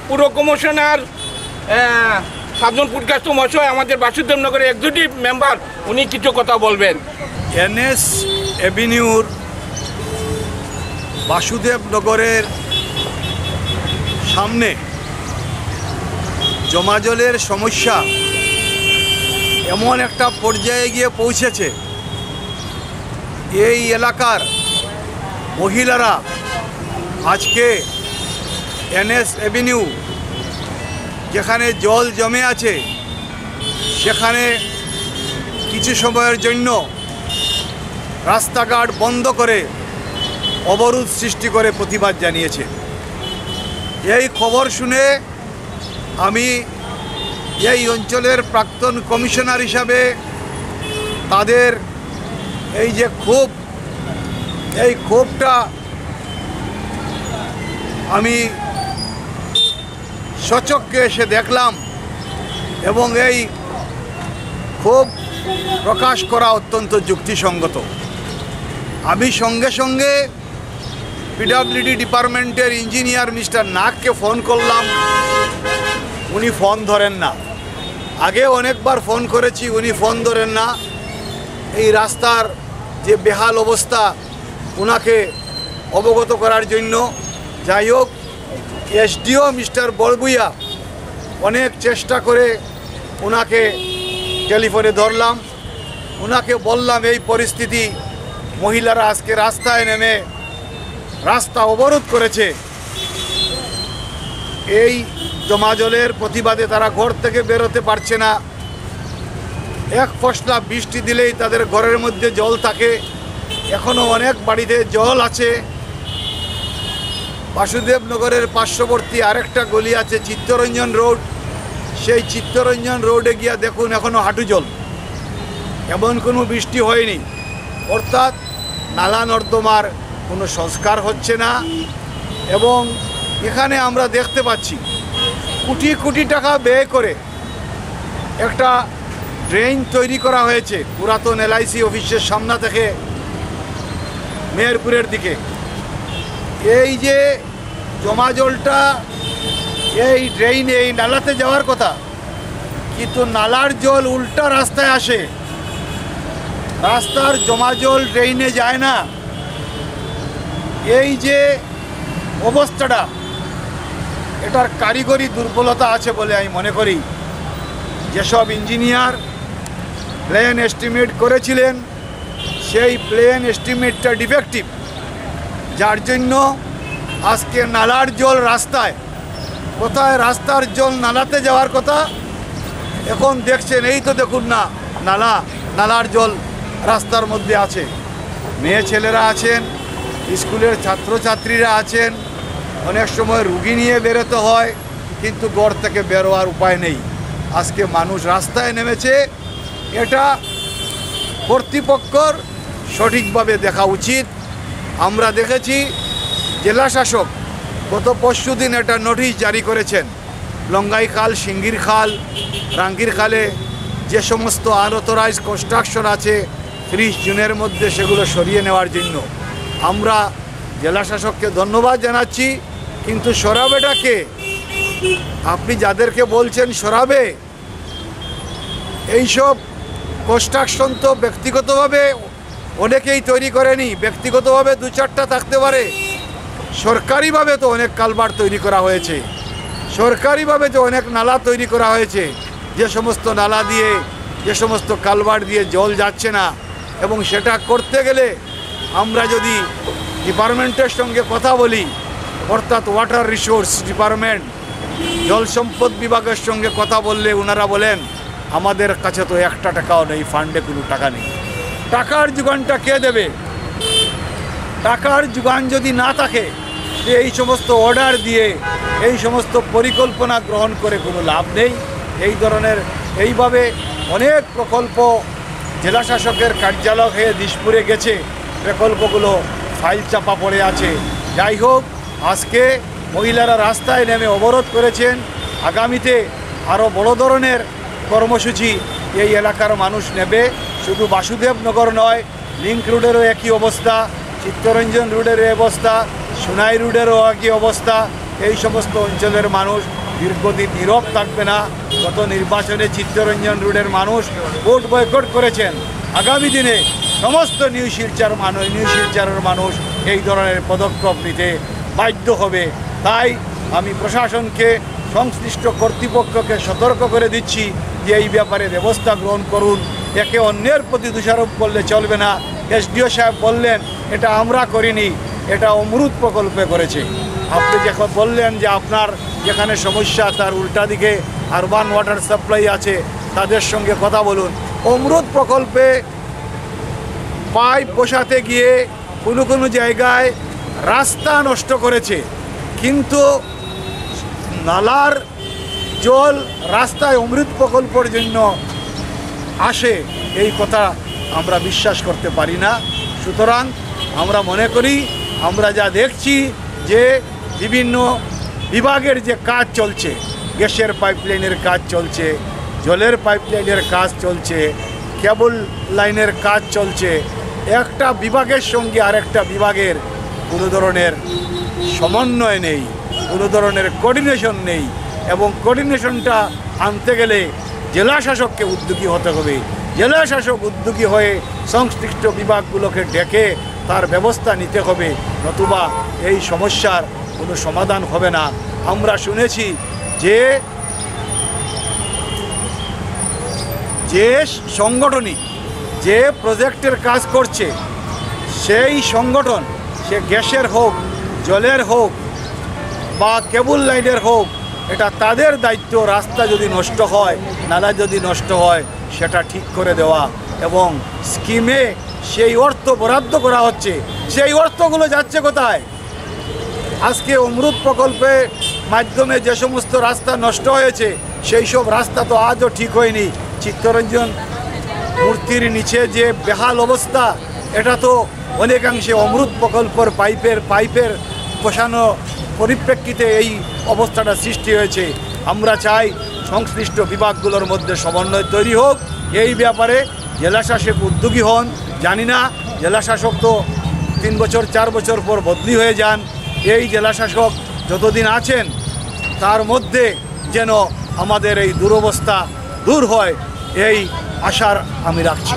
পুর কমিশনার সাধন পুরকাস্ত মহাশয়, আমাদের বাসুদেবনগরের এক্সিকিউটিভ মেম্বার, উনি কিছু কথা বলবেন। এনএস এভিনিউর বাসুদেবনগরের সামনে জমাজলের সমস্যা এমন একটা পর্যায়ে গিয়ে পৌঁছেছে, এই এলাকার মহিলারা আজকে এনএস এভিনিউ যেখানে জল জমে আছে সেখানে কিছু সময়ের জন্য রাস্তাঘাট বন্ধ করে অবরোধ সৃষ্টি করে প্রতিবাদ জানিয়েছে। এই খবর শুনে আমি এই অঞ্চলের প্রাক্তন কমিশনার হিসাবে তাদের এই যে এই ক্ষোভটা আমি সচক্ষে এসে দেখলাম এবং এই ক্ষোভ প্রকাশ করা অত্যন্ত যুক্তিসঙ্গত। আমি সঙ্গে সঙ্গে পিডব্লিউডি ডিপার্টমেন্টের ইঞ্জিনিয়ার মিস্টার নাগকে ফোন করলাম, উনি ফোন ধরেন না। আগে অনেকবার ফোন করেছি, উনি ফোন ধরেন না। এই রাস্তার যে বেহাল অবস্থা ওনাকে অবগত করার জন্য, যাই হোক, এসডিও মিস্টার বড়বুইয়া অনেক চেষ্টা করে ওনাকে টেলিফোনে ধরলাম। ওনাকে বললাম এই পরিস্থিতি, মহিলারা আজকে রাস্তায় নেমে রাস্তা অবরোধ করেছে, এই জমাজলের প্রতিবাদে তারা ঘর থেকে বেরোতে পারছে না। এক ফসলা বৃষ্টি দিলেই তাদের ঘরের মধ্যে জল থাকে। এখনও অনেক বাড়িতে জল আছে। বাসুদেবনগরের পার্শ্ববর্তী আরেকটা গলি আছে চিত্তরঞ্জন রোড, সেই চিত্তরঞ্জন রোডে গিয়া দেখুন এখনও হাঁটু জল, এমন কোনো বৃষ্টি হয়নি। অর্থাৎ নালা নর্দমার কোনো সংস্কার হচ্ছে না। এবং এখানে আমরা দেখতে পাচ্ছি কোটি কোটি টাকা ব্যয় করে একটা ড্রেন তৈরি করা হয়েছে পুরাতন এলআইসি অফিসের সামনে থেকে মেহেরপুরের দিকে। এই যে জমা জলটা এই ড্রেইনে, এই নালাতে যাওয়ার কথা, কিন্তু নালার জল উল্টা রাস্তায় আসে, রাস্তার জমা জল ড্রেইনে যায় না। এই যে অবস্থাটা, এটার কারিগরি দুর্বলতা আছে বলে আমি মনে করি। যেসব ইঞ্জিনিয়ার প্ল্যান এস্টিমেট করেছিলেন সেই প্ল্যান এস্টিমেটটা ডিফেক্টিভ, যার জন্য আজকে নালার জল রাস্তায়, কোথায় রাস্তার জল নালাতে যাওয়ার কথা, এখন দেখছেন এই তো দেখুন না নালার জল রাস্তার মধ্যে আছে। মেয়ে ছেলেরা আছেন, স্কুলের ছাত্রছাত্রীরা আছেন, অনেক সময় রুগী নিয়ে বেরোতে হয়, কিন্তু ঘর থেকে বেরোয়ার উপায় নেই। আজকে মানুষ রাস্তায় নেমেছে। এটা কর্তৃপক্ষর সঠিকভাবে দেখা উচিত। আমরা দেখেছি জেলা শাসক গত পরশুদিন একটা নোটিশ জারি করেছেন, লঙ্গাই খাল, সিঙ্গির খাল, রাঙ্গির খালে যে সমস্ত আনঅথরাইজ কনস্ট্রাকশন আছে 30 জুনের মধ্যে সেগুলো সরিয়ে নেওয়ার জন্য। আমরা জেলা শাসককে ধন্যবাদ জানাচ্ছি, কিন্তু সরাবেটা কে? আপনি যাদেরকে বলছেন সরাবে, এইসব কনস্ট্রাকশন তো ব্যক্তিগতভাবে অনেকেই তৈরি করেনি, ব্যক্তিগতভাবে 2-4টা থাকতে পারে। সরকারিভাবে তো অনেক কালভার্ট তৈরি করা হয়েছে, সরকারিভাবে তো অনেক নালা তৈরি করা হয়েছে। যে সমস্ত নালা দিয়ে, যে সমস্ত কালভার্ট দিয়ে জল যাচ্ছে না, এবং সেটা করতে গেলে আমরা যদি ডিপার্টমেন্টের সঙ্গে কথা বলি, অর্থাৎ ওয়াটার রিসোর্স ডিপার্টমেন্ট, জল সম্পদ বিভাগের সঙ্গে কথা বললে ওনারা বলেন আমাদের কাছে তো 1টা টাকাও নেই, ফান্ডে কোনো টাকা নেই। টাকার যোগানটা কে দেবে? টাকার যোগান যদি না থাকে, এই সমস্ত অর্ডার দিয়ে, এই সমস্ত পরিকল্পনা গ্রহণ করে কোনো লাভ নেই। এই ধরনের এইভাবে অনেক প্রকল্প জেলা শাসকের কার্যালয় হয়ে দিশপুরে গেছে, প্রকল্পগুলো ফাইল চাপা পড়ে আছে। যাই হোক, আজকে মহিলারা রাস্তায় নেমে অবরোধ করেছেন। আগামীতে আরও বড় ধরনের কর্মসূচি এই এলাকার মানুষ নেবে। শুধু বাসুদেবনগর নয়, লিঙ্ক রোডেরও একই অবস্থা, চিত্তরঞ্জন রোডের অবস্থা, সোনাই রোডেরও একই অবস্থা। এই সমস্ত অঞ্চলের মানুষ দীর্ঘদিন নীরব থাকবে না। গত নির্বাচনে চিত্তরঞ্জন রোডের মানুষ ভোট বয়কট করেছেন। আগামী দিনে সমস্ত নিউ শিলচরের মানুষ এই ধরনের পদক্ষেপ নিতে বাধ্য হবে। তাই আমি প্রশাসনকে, সংশ্লিষ্ট কর্তৃপক্ষকে সতর্ক করে দিচ্ছি যে এই ব্যাপারে ব্যবস্থা গ্রহণ করুন। একে অন্যের প্রতি দোষারোপ করলে চলবে না। এসডিও সাহেব বললেন এটা আমরা করিনি, এটা অমরুদ প্রকল্পে করেছে। আপনি যখন বললেন যে আপনার যেখানে সমস্যা তার উল্টা দিকে আরবান ওয়াটার সাপ্লাই আছে, তাদের সঙ্গে কথা বলুন। অমরুদ প্রকল্পে পাইপ বসাতে গিয়ে কোনো জায়গায় রাস্তা নষ্ট করেছে, কিন্তু নালার জল রাস্তায় অমৃত প্রকল্পের জন্য আসে, এই কথা আমরা বিশ্বাস করতে পারি না। সুতরাং আমরা মনে করি, আমরা যা দেখছি যে বিভিন্ন বিভাগের যে কাজ চলছে, গ্যাসের পাইপলাইনের কাজ চলছে, জলের পাইপলাইনের কাজ চলছে, কেবল লাইনের কাজ চলছে, একটা বিভাগের সঙ্গে আরেকটা বিভাগের কোনো ধরনের সমন্বয় নেই, কোনো ধরনের কোঅর্ডিনেশন নেই। এবং কোঅর্ডিনেশনটা আনতে গেলে জেলা শাসককে উদ্যোগী হতে হবে। জেলা শাসক উদ্যোগী হয়ে সংশ্লিষ্ট বিভাগগুলোকে ডেকে তার ব্যবস্থা নিতে হবে, নতুবা এই সমস্যার কোনো সমাধান হবে না। আমরা শুনেছি যে সংগঠনই যে প্রজেক্টের কাজ করছে, সেই সংগঠন, সে গ্যাসের হোক, জলের হোক বা কেবল লাইনের হোক, এটা তাদের দায়িত্ব। রাস্তা যদি নষ্ট হয়, নালা যদি নষ্ট হয়, সেটা ঠিক করে দেওয়া। এবং স্কিমে সেই অর্থ বরাদ্দ করা হচ্ছে, সেই অর্থগুলো যাচ্ছে কোথায়? আজকে অমৃত প্রকল্পের মাধ্যমে যে সমস্ত রাস্তা নষ্ট হয়েছে, সেই সব রাস্তা তো আজও ঠিক হয়নি। চিত্তরঞ্জন মূর্তির নিচে যে বেহাল অবস্থা, এটা তো অনেকাংশে অমৃত প্রকল্পের পাইপের বসানো পরিপ্রেক্ষিতে এই অবস্থাটা সৃষ্টি হয়েছে। আমরা চাই সংশ্লিষ্ট বিভাগগুলোর মধ্যে সমন্বয় তৈরি হোক। এই ব্যাপারে জেলা শাসক উদ্যোগী হন। জানি না, জেলা শাসক তো 3 বছর 4 বছর পর বদলি হয়ে যান। এই জেলা শাসক যতদিন আছেন তার মধ্যে যেন আমাদের এই দুরবস্থা দূর হয়, এই আশার আমি রাখছি।